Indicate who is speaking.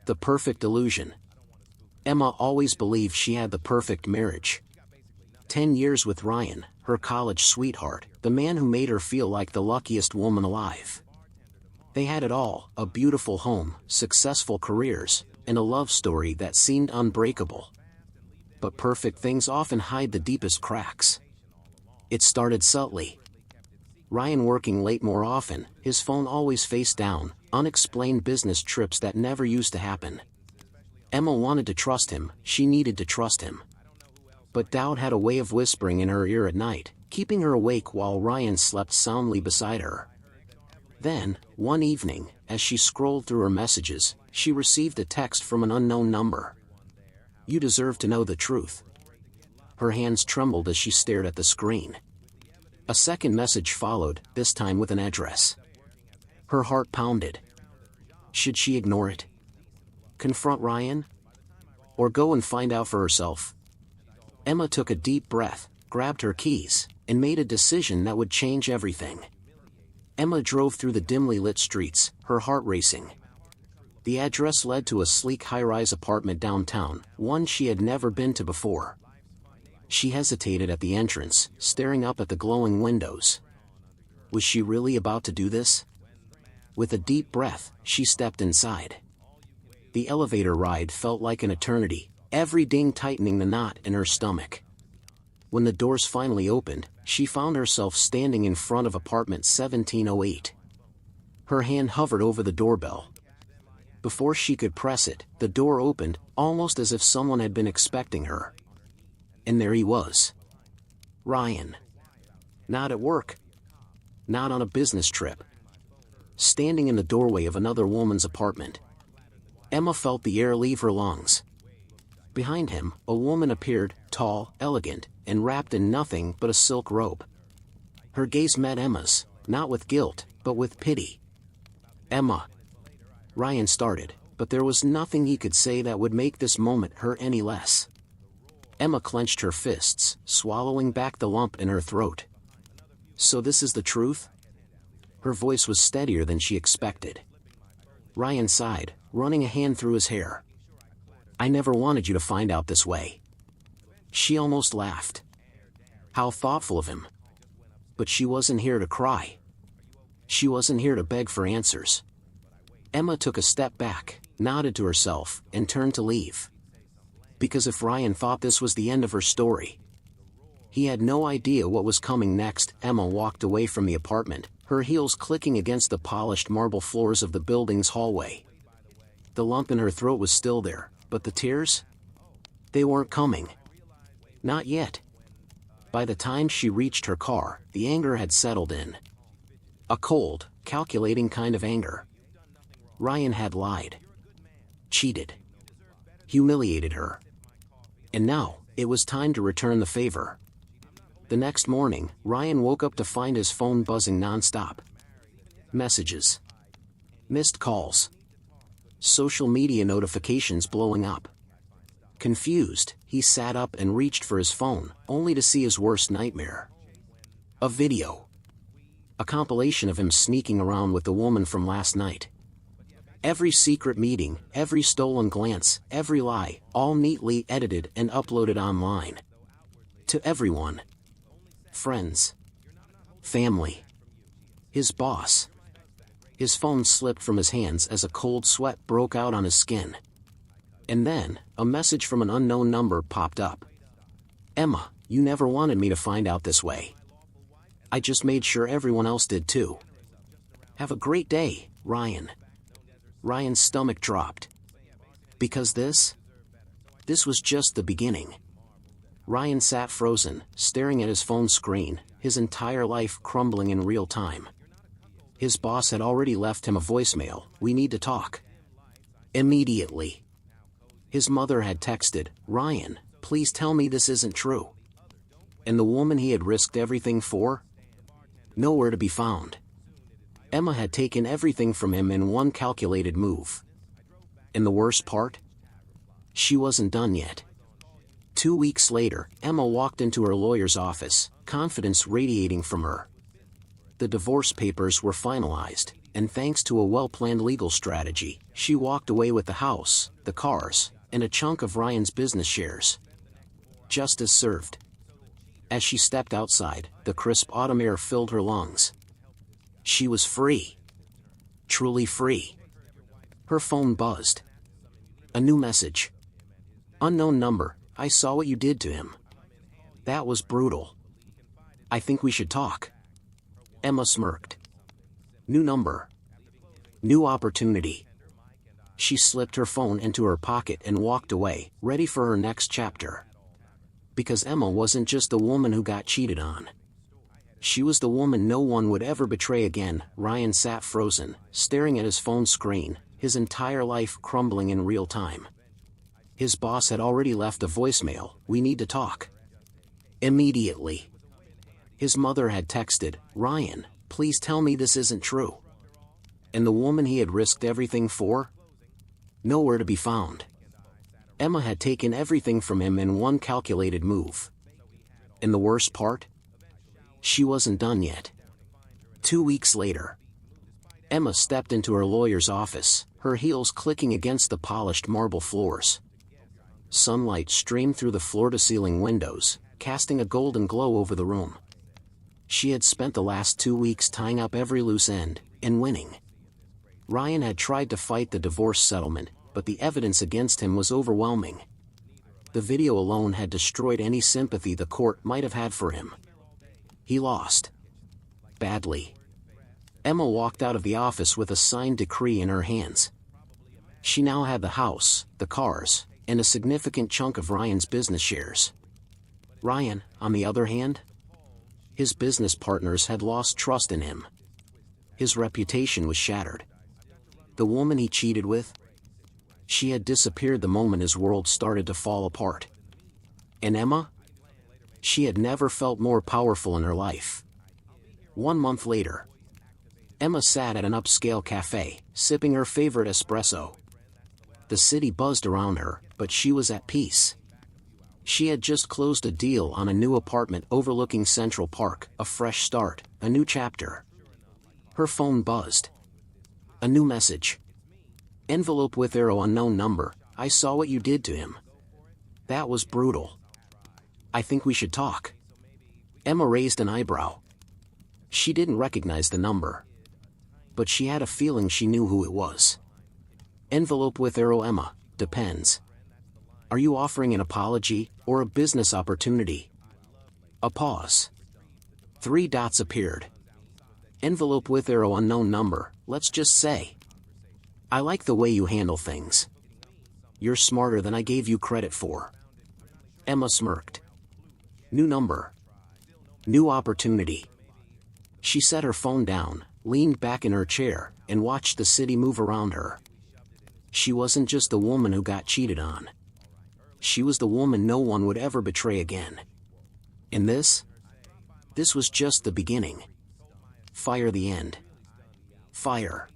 Speaker 1: The perfect illusion. Emma always believed she had the perfect marriage. 10 years with Ryan, her college sweetheart, the man who made her feel like the luckiest woman alive. They had it all, a beautiful home, successful careers, and a love story that seemed unbreakable. But perfect things often hide the deepest cracks. It started subtly. Ryan working late more often, his phone always face down, unexplained business trips that never used to happen. Emma wanted to trust him, she needed to trust him. But doubt had a way of whispering in her ear at night, keeping her awake while Ryan slept soundly beside her. Then, one evening, as she scrolled through her messages, she received a text from an unknown number. "You deserve to know the truth." Her hands trembled as she stared at the screen. A second message followed, this time with an address. Her heart pounded. Should she ignore it? Confront Ryan? Or go and find out for herself? Emma took a deep breath, grabbed her keys, and made a decision that would change everything. Emma drove through the dimly lit streets, her heart racing. The address led to a sleek high-rise apartment downtown, one she had never been to before. She hesitated at the entrance, staring up at the glowing windows. Was she really about to do this? With a deep breath, she stepped inside. The elevator ride felt like an eternity, every ding tightening the knot in her stomach. When the doors finally opened, she found herself standing in front of apartment 1708. Her hand hovered over the doorbell. Before she could press it, the door opened, almost as if someone had been expecting her. And there he was. Ryan. Not at work. Not on a business trip. Standing in the doorway of another woman's apartment. Emma felt the air leave her lungs. Behind him, a woman appeared, tall, elegant, and wrapped in nothing but a silk robe. Her gaze met Emma's, not with guilt, but with pity. "Emma." Ryan started, but there was nothing he could say that would make this moment hurt any less. Emma clenched her fists, swallowing back the lump in her throat. "So this is the truth?" Her voice was steadier than she expected. Ryan sighed, running a hand through his hair. "I never wanted you to find out this way." She almost laughed. How thoughtful of him. But she wasn't here to cry. She wasn't here to beg for answers. Emma took a step back, nodded to herself, and turned to leave. Because if Ryan thought this was the end of her story, he had no idea what was coming next. Emma walked away from the apartment, her heels clicking against the polished marble floors of the building's hallway. The lump in her throat was still there, but the tears? They weren't coming. Not yet. By the time she reached her car, the anger had settled in. A cold, calculating kind of anger. Ryan had lied. Cheated. Humiliated her. And now, it was time to return the favor. The next morning, Ryan woke up to find his phone buzzing nonstop. Messages. Missed calls. Social media notifications blowing up. Confused, he sat up and reached for his phone, only to see his worst nightmare. A video. A compilation of him sneaking around with the woman from last night. Every secret meeting, every stolen glance, every lie, all neatly edited and uploaded online. To everyone. Friends. Family. His boss. His phone slipped from his hands as a cold sweat broke out on his skin. And then, a message from an unknown number popped up. "Emma, you never wanted me to find out this way. I just made sure everyone else did too. Have a great day, Ryan." Ryan's stomach dropped. Because this was just the beginning. Ryan sat frozen, staring at his phone screen, his entire life crumbling in real time. His boss had already left him a voicemail, "We need to talk." Immediately. His mother had texted, "Ryan, please tell me this isn't true." And the woman he had risked everything for? Nowhere to be found. Emma had taken everything from him in one calculated move. And the worst part? She wasn't done yet. 2 weeks later, Emma walked into her lawyer's office, confidence radiating from her. The divorce papers were finalized. and thanks to a well-planned legal strategy, she walked away with the house, the cars, and a chunk of Ryan's business shares. Justice served. As she stepped outside, the crisp autumn air filled her lungs. She was free. Truly free. Her phone buzzed. A new message. Unknown number, I saw what you did to him. That was brutal. I think we should talk. Emma smirked. New number. New opportunity. She slipped her phone into her pocket and walked away, ready for her next chapter. Because Emma wasn't just the woman who got cheated on. She was the woman no one would ever betray again. Ryan sat frozen, staring at his phone screen, his entire life crumbling in real time. His boss had already left a voicemail, "We need to talk." Immediately. His mother had texted, "Ryan, please tell me this isn't true." And the woman he had risked everything for? Nowhere to be found. Emma had taken everything from him in one calculated move. And the worst part? She wasn't done yet. 2 weeks later. Emma stepped into her lawyer's office, her heels clicking against the polished marble floors. Sunlight streamed through the floor-to-ceiling windows, casting a golden glow over the room. She had spent the last 2 weeks tying up every loose end, and winning. Ryan had tried to fight the divorce settlement, but the evidence against him was overwhelming. The video alone had destroyed any sympathy the court might have had for him. He lost. Badly. Emma walked out of the office with a signed decree in her hands. She now had the house, the cars, and a significant chunk of Ryan's business shares. Ryan, on the other hand? His business partners had lost trust in him. His reputation was shattered. The woman he cheated with? She had disappeared the moment his world started to fall apart. And Emma? She had never felt more powerful in her life. 1 month later. Emma sat at an upscale cafe, sipping her favorite espresso. The city buzzed around her, but she was at peace. She had just closed a deal on a new apartment overlooking Central Park, a fresh start, a new chapter. Her phone buzzed. A new message. Envelope with arrow unknown number, I saw what you did to him. That was brutal. I think we should talk. Emma raised an eyebrow. She didn't recognize the number. But she had a feeling she knew who it was. Envelope with arrow Emma, depends. Are you offering an apology, or a business opportunity? A pause. 3 dots appeared. Envelope with arrow unknown number, let's just say. I like the way you handle things. You're smarter than I gave you credit for. Emma smirked. New number. New opportunity. She set her phone down, leaned back in her chair, and watched the city move around her. She wasn't just the woman who got cheated on. She was the woman no one would ever betray again. And this was just the beginning. Fire the end. Fire.